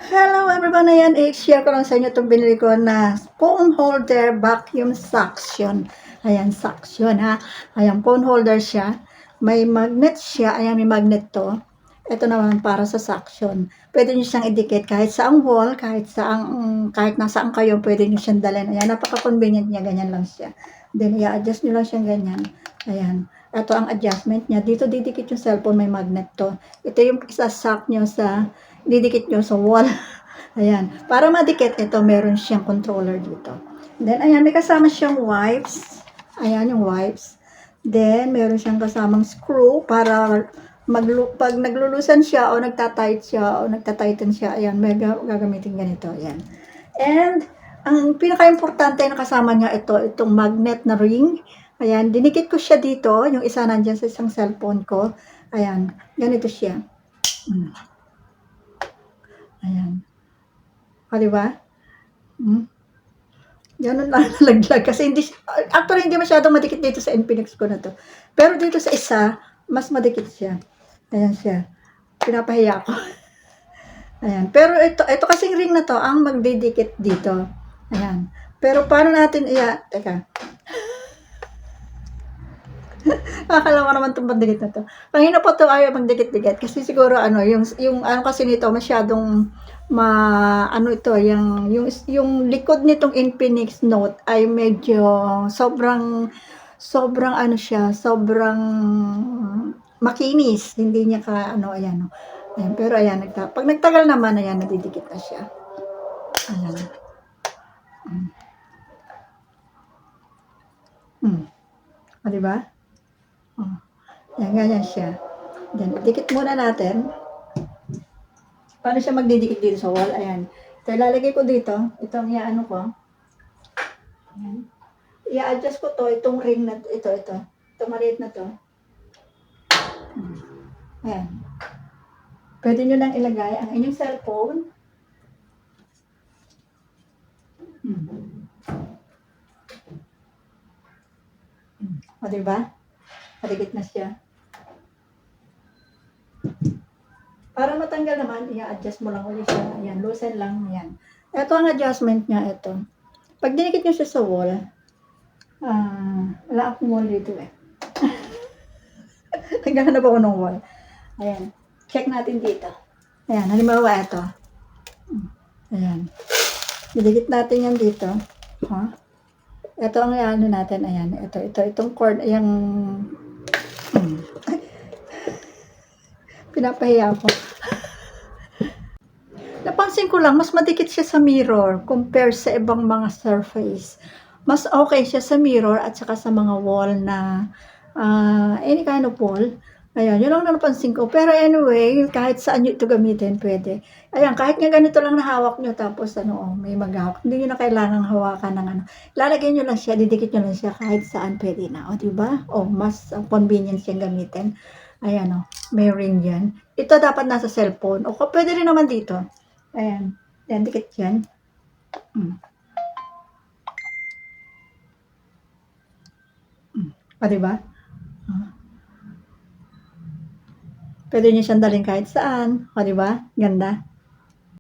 Hello everyone, ayan, i-share ko lang sa inyo itong binili ko na phone holder vacuum suction. Ayan, suction ha. Ayan, phone holder siya. May magnet siya. Ayan, may magnet to. Ito naman para sa suction. Pwede nyo siyang idikit kahit sa ang wall, kahit nasaan kayo, pwede nyo siyang dalhin. Ayan, napaka-convenient niya. Ganyan lang siya. Then, i-adjust nyo lang siyang ganyan. Ayan. Ito ang adjustment niya. Dito didikit yung cellphone, may magnet to. Ito yung isa-suck nyo didikit nyo sa wall. Ayan. Para madikit, ito, meron siyang controller dito. Then, ayan, may kasama siyang wipes. Ayan, yung wipes. Then, meron siyang kasamang screw para pag naglulusan siya o nagtatight siya o nagtatighten siya, ayan, may gagamitin ganito. Ayan. And, ang pinaka-importante na kasama niya itong magnet na ring. Ayan, dinikit ko siya dito. Yung isa nandyan sa isang cellphone ko. Ayan, ganito siya. Ayan. O, diba? Ganun lang nalaglag. Kasi actually hindi masyadong madikit dito sa Infinix ko na to. Pero dito sa isa, mas madikit siya. Ayan siya. Pinapahiya ako. Ayan. Pero ito kasing ring na to, ang magdidikit dito. Ayan. Pero paano natin teka. Akala ko naman itong pandikit na to. Kanina po ito ayaw magdikit-dikit. Kasi siguro yung ano kasi nito masyadong ano ito, yung likod nitong Infinix Note ay medyo sobrang ano siya, sobrang makinis. Hindi niya ayan. Ayan, pero ayan, pag nagtagal naman, ayan, nadidikit na siya. Ayan. O, diba? Oh. Yan, ganyan siya. Then, dikit muna natin. Paano siya magdidikit dito sa wall? Ayan. Ito, ilalagay ko dito. Itong iaano ko. Ayan. I-adjust ko to, itong ring na ito. Itong maliit na to. Ayan. Pwede nyo lang ilagay ang inyong cellphone. O, diba? Paligit na siya. Para matanggal naman, i-adjust mo lang ulit siya. Ayan, loosen lang. Ayan. Ito ang adjustment niya, ito. Pag dinikit nyo siya sa wall, wala akong wall dito eh. Naghahanap ako ng wall. Ayan. Check natin dito. Ayan, halimbawa ito. Ayan. Didikit natin yan dito. Ito ang ano natin. Ayan. Itong cord. Ayan. Pinapahiya ako. Napansin ko lang, mas madikit siya sa mirror compare sa ibang mga surface. Mas okay siya sa mirror at saka sa mga wall na any kind of wall. Ayan, yun lang napansin ko. Pero anyway, kahit saan nyo ito gamitin, pwede. Ayan, kahit nga ganito lang nahawak nyo, tapos may maghawak. Hindi nyo na kailangang hawakan ng Lalagay nyo lang siya, didikit nyo lang siya, kahit saan pwede na. O, diba? O, mas convenient siyang gamitin. Ayan, may ring yan. Ito dapat nasa cellphone. O, pwede rin naman dito. Ayan. Ayan, dikit yan. O, diba? Pwede nyo siyang dalhin kahit saan. O, diba? Ganda.